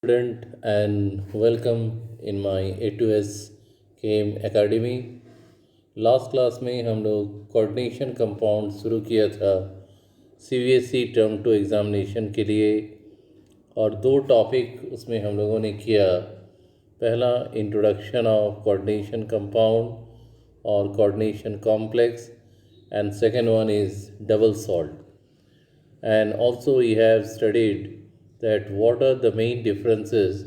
Student and welcome in my A2S Chem Academy. Last class में हम लोग coordination compound शुरू किया था CBSE टर्म 2 एग्ज़ामिनेशन के लिए और दो टॉपिक उसमें हम लोगों ने किया। पहला इंट्रोडक्शन ऑफ कोऑर्डिनेशन कंपाउंड और coordination complex and second one is double salt. And also we have studied that what are the main differences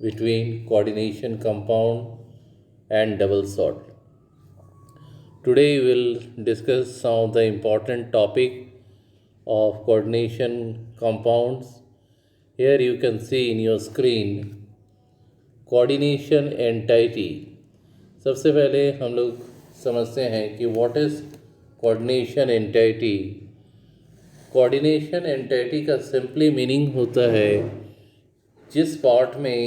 between coordination compound and double salt. Today we will discuss some of the important topic of coordination compounds. Here you can see in your screen coordination entity. सबसे पहले हम लोग समझते हैं कि what is coordination entity. Coordination entity का simply meaning होता है जिस पार्ट में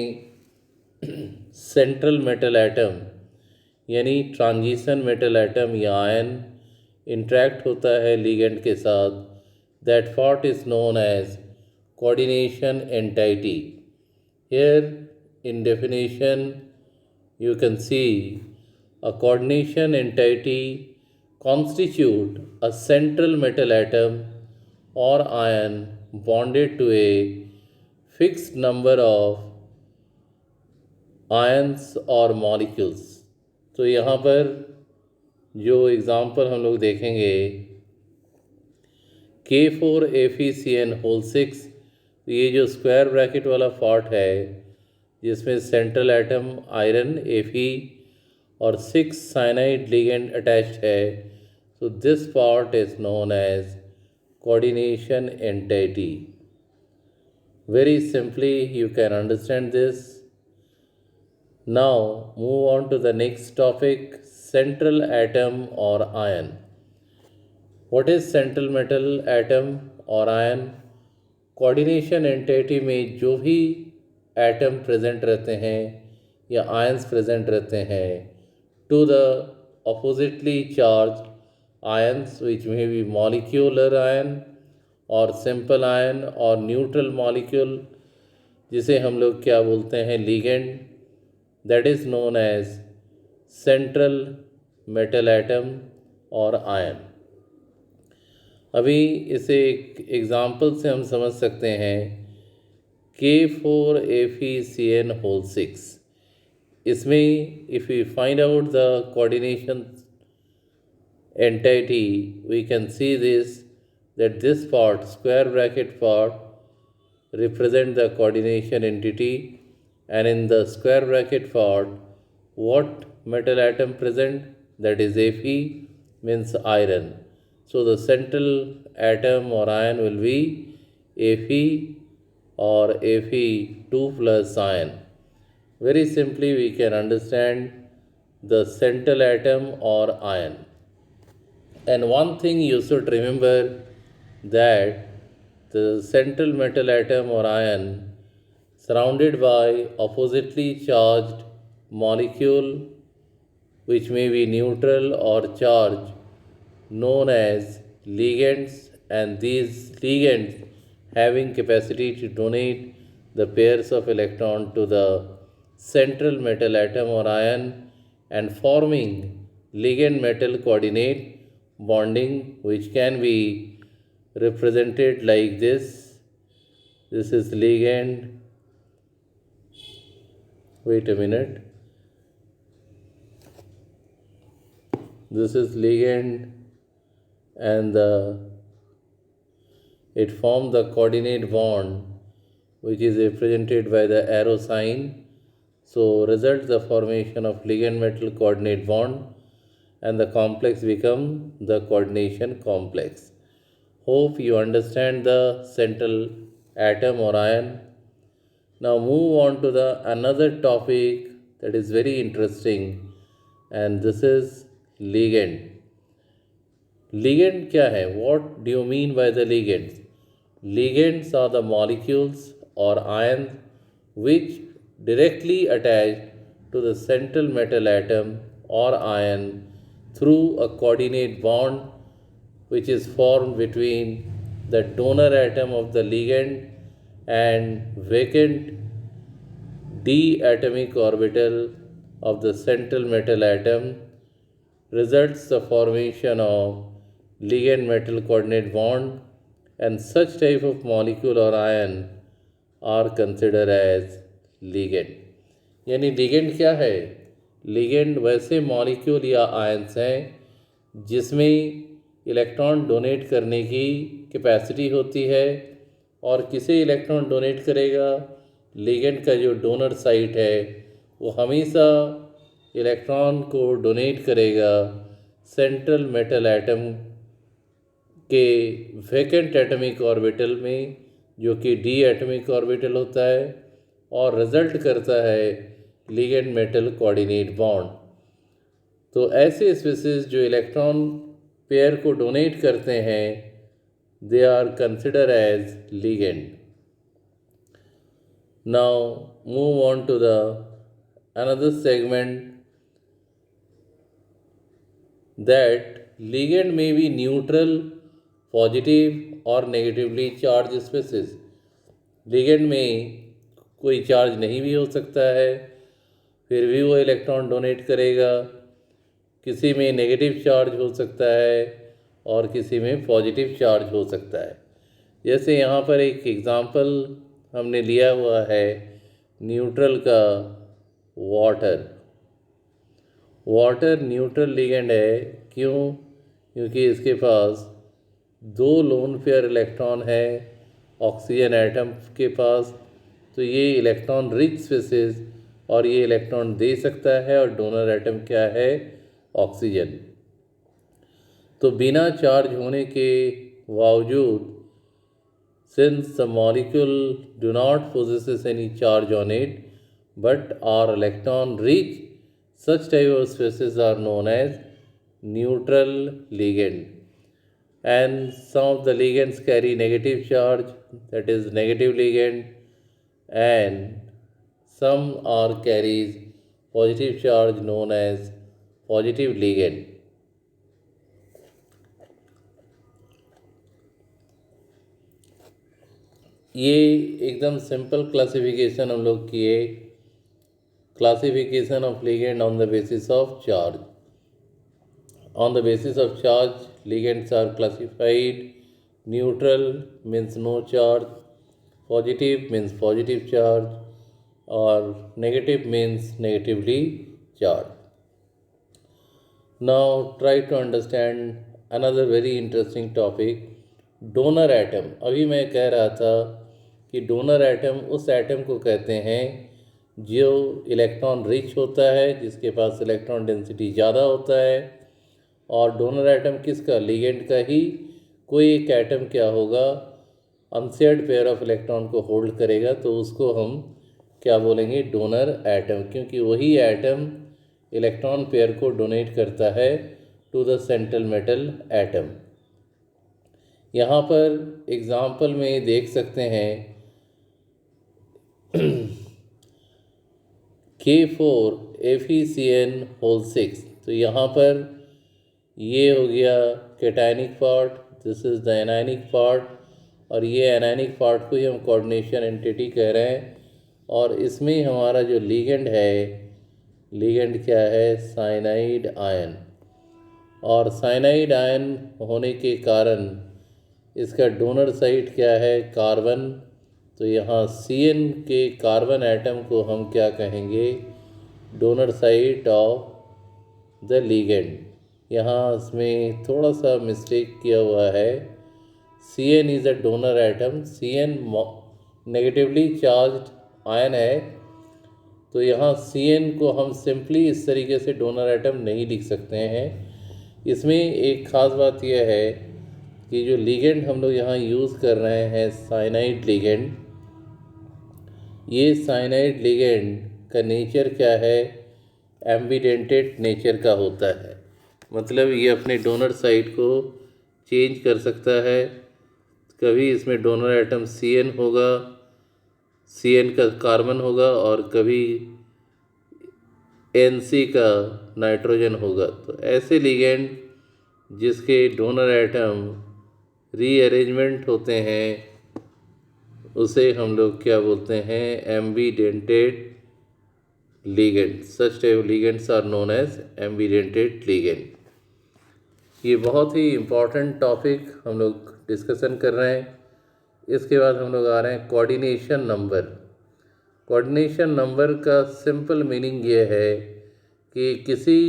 सेंट्रल मेटल एटम यानी ट्रांजिशन मेटल एटम या आयन इंटरेक्ट होता है लिगेंड के साथ, that part is known as coordination entity. Here in definition you can see a coordination entity constitute a central metal atom or ion bonded to a fixed number of ions or molecules. तो यहाँ पर जो example हम लोग देखेंगे K4FeCN6, ये जो square bracket वाला पार्ट है जिसमें सेंट्रल एटम आयरन Fe और 6 साइनाइड लिगेंड अटैच्ड है, so this part is known as coordination entity. Very simply you can understand this. Now move on to the next topic, central atom or ion. What is central metal atom or ion? Coordination entity में जो भी atom present रहते हैं या ions present रहते हैं to the oppositely charge ions which may be molecular ion और simple ion और neutral molecule जिसे हम लोग क्या बोलते हैं ligand, that is known as central metal atom और ion. अभी इसे एक एग्ज़ाम्पल से हम समझ सकते हैं K4FeCN6. इसमें if we find out the coordination entity, we can see this, that this part, square bracket part, represent the coordination entity, and in the square bracket part, what metal atom present? That is Fe, means iron. So the central atom or ion will be Fe or Fe2 plus ion. Very simply we can understand the central atom or ion. And one thing you should remember, that the central metal atom or ion surrounded by oppositely charged molecule which may be neutral or charged known as ligands, and these ligands having capacity to donate the pairs of electron to the central metal atom or ion and forming ligand metal coordinate bonding, which can be represented like this. This is ligand. Wait a minute. This is ligand and it forms the coordinate bond which is represented by the arrow sign. So results the formation of ligand metal coordinate bond and the complex become the coordination complex. Hope you understand the central atom or ion. Now move on to the another topic that is very interesting, and this is ligand. Ligand क्या है? What do you mean by the ligands? Ligands are the molecules or ions which directly attach to the central metal atom or ion through a coordinate bond which is formed between the donor atom of the ligand and vacant d atomic orbital of the central metal atom results the formation of ligand metal coordinate bond, and such type of molecule or ion are considered as ligand. यानी ligand क्या है? ligand वैसे molecule या ions हैं जिसमें electron donate करने की capacity होती है, और किसे इलेक्ट्रॉन डोनेट करेगा? ligand का जो डोनर साइट है वो हमेशा इलेक्ट्रॉन को डोनेट करेगा सेंट्रल मेटल एटम के वैकेंट एटमिक ऑर्बिटल में, जो कि डी एटमिक ऑर्बिटल होता है, और रिजल्ट करता है लिगेंड मेटल कोऑर्डिनेट बॉन्ड। तो ऐसे स्पीसीज जो इलेक्ट्रॉन पेयर को डोनेट करते हैं, they are consider as ligand. Now move on to the another segment, that ligand may be neutral, positive और negatively charged species। ligand में कोई चार्ज नहीं भी हो सकता है, फिर भी वो इलेक्ट्रॉन डोनेट करेगा। किसी में नेगेटिव चार्ज हो सकता है और किसी में पॉजिटिव चार्ज हो सकता है। जैसे यहाँ पर एक एग्ज़ाम्पल हमने लिया हुआ है न्यूट्रल का, वाटर न्यूट्रल लिगेंड है। क्यों? क्योंकि इसके पास 2 लोन पेयर इलेक्ट्रॉन है ऑक्सीजन एटम के पास, तो ये इलेक्ट्रॉन रिच स्पीसीज, और ये इलेक्ट्रॉन दे सकता है, और डोनर एटम क्या है? ऑक्सीजन। तो बिना चार्ज होने के बावजूद, since the molecule do not possesses any charge on it but are electron rich, such type of species are known as neutral ligand. And some of the ligands carry negative charge, that is negative ligand, and some are carries positive charge known as positive ligand. ये एकदम simple classification हम लोग किए, classification of ligand on the basis of charge. On the basis of charge ligands are classified. Neutral means no charge, positive means positive charge, और negative means negatively charge. Now try to understand another very interesting topic, donor atom. अभी मैं कह रहा था कि donor atom उस atom को कहते हैं जो इलेक्ट्रॉन रिच होता है, जिसके पास इलेक्ट्रॉन डेंसिटी ज़्यादा होता है। और डोनर एटम किसका? लिगेंड का ही कोई एक एटम क्या होगा? अनशेयर्ड पेयर ऑफ इलेक्ट्रॉन को होल्ड करेगा, तो उसको हम क्या बोलेंगे? डोनर एटम, क्योंकि वही एटम इलेक्ट्रॉन पेयर को डोनेट करता है to the central metal atom. यहाँ पर एग्जाम्पल में देख सकते हैं K4FeCN6। तो यहाँ पर ये हो गया cationic part, this is the anionic part, और ये एनायनिक पार्ट को ही हम कोऑर्डिनेशन एंटिटी कह रहे हैं। और इसमें हमारा जो लिगेंड है, लिगेंड क्या है? Cyanide ion. और साइनाइड आयन होने के कारण इसका डोनर साइट क्या है? कार्बन। तो यहाँ Cn के कार्बन एटम को हम क्या कहेंगे? Donor site of the ligand. यहाँ इसमें थोड़ा सा मिस्टेक किया हुआ है, Cn is a donor atom, Cn negatively charged ion है। तो यहाँ Cn को हम सिंपली इस तरीके से डोनर एटम नहीं लिख सकते हैं। इसमें एक ख़ास बात यह है कि जो लिगेंड हम लोग यहाँ यूज़ कर रहे हैं, साइनाइड लिगेंड, ये साइनाइड लिगेंड का नेचर क्या है? एम्बिडेंटेड नेचर का होता है। मतलब ये अपने डोनर साइट को चेंज कर सकता है। कभी इसमें डोनर एटम Cn होगा, Cn का कार्बन होगा, और कभी Nc का नाइट्रोजन होगा। तो ऐसे लिगेंड जिसके डोनर एटम रीअरेंजमेंट होते हैं, उसे हम लोग क्या बोलते हैं? Ambidentate ligand. Such type of ligands are known as ambidentate ligand. ये बहुत ही इम्पॉर्टेंट टॉपिक हम लोग डिस्कशन कर रहे हैं. इसके बाद हम लोग आ रहे हैं कोऑर्डिनेशन नंबर. कोऑर्डिनेशन नंबर का सिंपल मीनिंग ये है कि किसी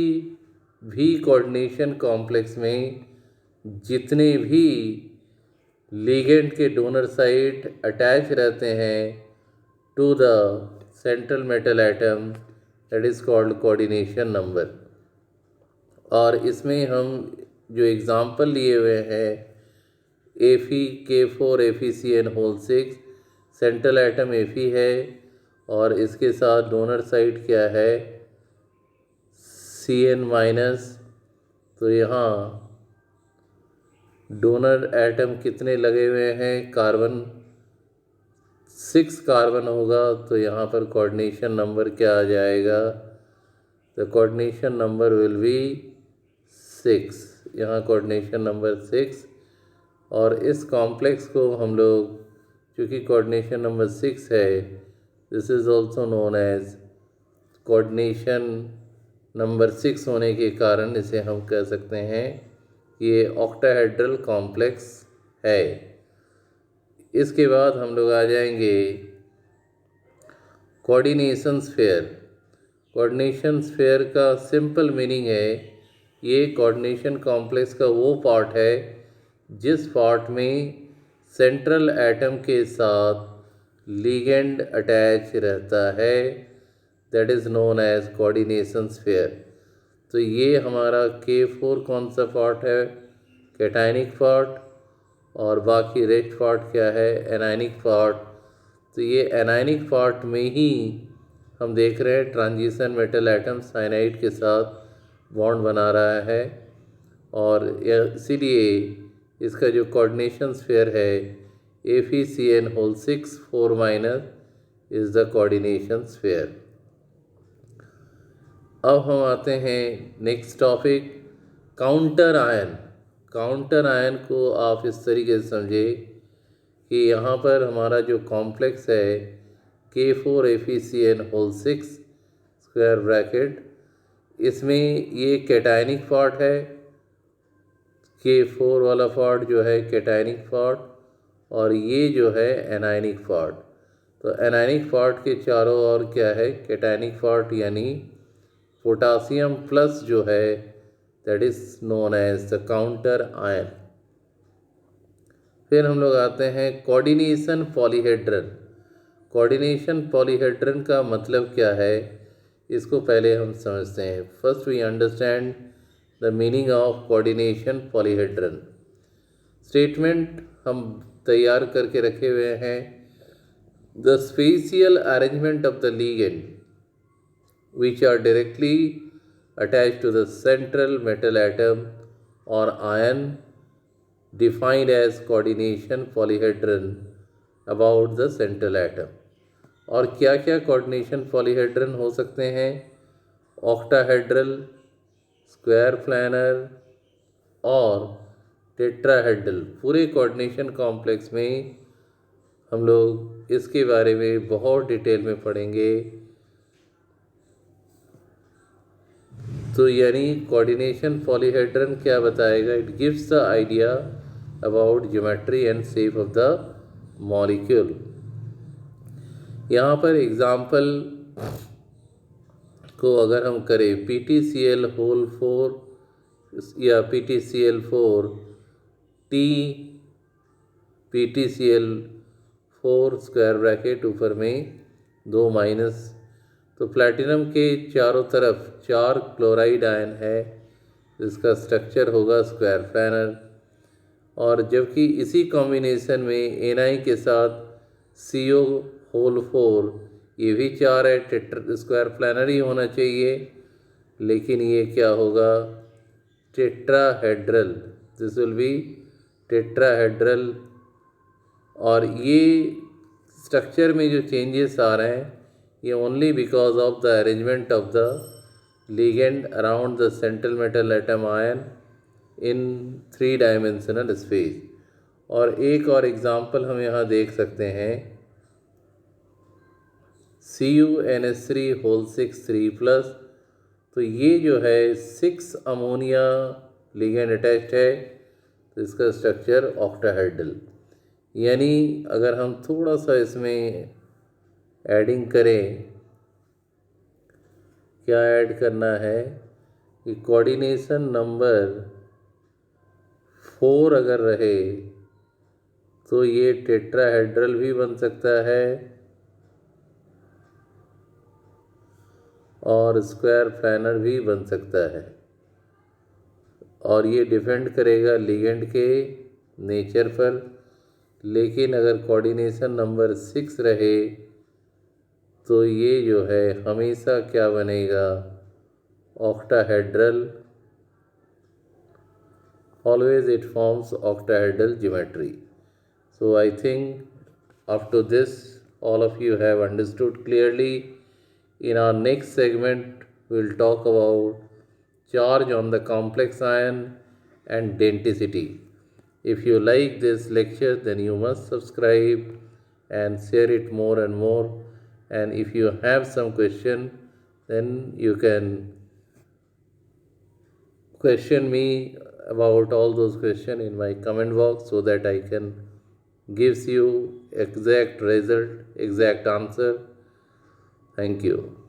भी कोऑर्डिनेशन कॉम्प्लेक्स में जितने भी लिगेंड के डोनर साइट अटैच रहते हैं to the central metal atom, that is called coordination number. और इसमें हम जो एग्ज़ाम्पल लिए हुए हैं Fe K4FeCN6, central atom Fe है और इसके साथ डोनर साइड क्या है Cn-. तो यहाँ डोनर एटम कितने लगे हुए हैं, कार्बन 6 कार्बन होगा. तो यहाँ पर कोऑर्डिनेशन नंबर क्या आ जाएगा, the coordination number will be 6. यहाँ कोऑर्डिनेशन नंबर 6. और इस कॉम्प्लेक्स को हम लोग चूँकि कोऑर्डिनेशन नंबर 6 है, this is also known as coordination number 6 होने के कारण इसे हम कह सकते हैं ये ऑक्टाहेड्रल कॉम्प्लेक्स है. इसके बाद हम लोग आ जाएंगे कोऑर्डिनेशन स्फीयर. कोऑर्डिनेशन स्फीयर का सिंपल मीनिंग है ये कोऑर्डिनेशन कॉम्प्लेक्स का वो पार्ट है जिस पार्ट में सेंट्रल एटम के साथ लिगेंड अटैच रहता है, that is known as coordination sphere. तो ये हमारा K4 कौन सा पार्ट है, कैटायनिक पार्ट, और बाकी रेस्ट पार्ट क्या है, एनायनिक पार्ट. तो ये एनायनिक पार्ट में ही हम देख रहे हैं ट्रांजिशन मेटल एटम साइनाइड के साथ बॉन्ड बना रहा है. और इसीलिए इसका जो कोऑर्डिनेशन स्फीयर है FeCN6 4- is the coordination sphere. अब हम आते हैं next topic, counter ion. Counter ion को आप इस तरीके से समझें कि यहाँ पर हमारा जो कॉम्प्लेक्स है K4FeCN6 स्क्वायर ब्रैकेट, इसमें ये कैटायनिक पार्ट है. K4 वाला पार्ट जो है कैटायनिक पार्ट और ये जो है एनायनिक पार्ट. तो एनायनिक पार्ट के चारों ओर क्या है, कैटायनिक पार्ट यानी पोटासियम प्लस जो है that is known as the counter ion. फिर हम लोग आते हैं कोऑर्डिनेशन पॉलीहेड्रन. कोऑर्डिनेशन पॉलीहेड्रन का मतलब क्या है, इसको पहले हम समझते हैं. First we understand the meaning of coordination polyhedron. Statement हम तैयार करके रखे हुए हैं. The spatial arrangement of the ligand which are directly attached to the central metal atom or ion defined as coordination polyhedron about the central atom. और क्या क्या coordination polyhedron हो सकते हैं, ऑक्टाहेड्रल, स्क्वायर प्लानर और टेट्राहेड्रल. पूरे coordination complex में हम लोग इसके बारे में बहुत डिटेल में पढ़ेंगे. तो यानी कोऑर्डिनेशन पॉलीहेड्रन क्या बताएगा, it gives the idea about geometry and shape of the molecule. यहाँ पर एग्जांपल को अगर हम करें PTCl4 या PTCl4 T PTCl4 square bracket ऊपर में 2-. तो प्लैटिनम के चारों तरफ 4 क्लोराइड आयन है जिसका स्ट्रक्चर होगा स्क्वायर प्लानर. और जबकि इसी कॉम्बिनेशन में Ni के साथ CO4 ये भी 4 है, स्क्वायर प्लानर ही होना चाहिए, लेकिन ये क्या होगा, tetrahedral. This will be tetrahedral. और ये स्ट्रक्चर में जो चेंजेस आ रहे हैं ये only because of the arrangement of the ligand around the central metal atom ion in 3 dimensional space. और एक और एग्जांपल हम यहाँ देख सकते हैं CuNH3 होल 6 3 प्लस। तो ये जो है 6 अमोनिया लिगेंड अटैच्ड है, तो इसका स्ट्रक्चर ऑक्टाहेड्रल। यानी अगर हम थोड़ा सा इसमें एडिंग करें, क्या ऐड करना है कि कोऑर्डिनेशन नंबर 4 अगर रहे तो ये टेट्राहेड्रल भी बन सकता है और स्क्वायर प्लानर भी बन सकता है, और ये डिपेंड करेगा लिगेंड के नेचर पर। लेकिन अगर कोऑर्डिनेशन नंबर 6 रहे तो ये जो है हमेशा क्या बनेगा, octahedral. Always it forms octahedral geometry. So I think up to this all of you have understood clearly. In our next segment we will talk about charge on the complex ion and denticity. If you like this lecture, then you must subscribe and share it more and more. And if you have some question, then you can question me about all those questions in my comment box, so that I can gives you exact result, exact answer. Thank you.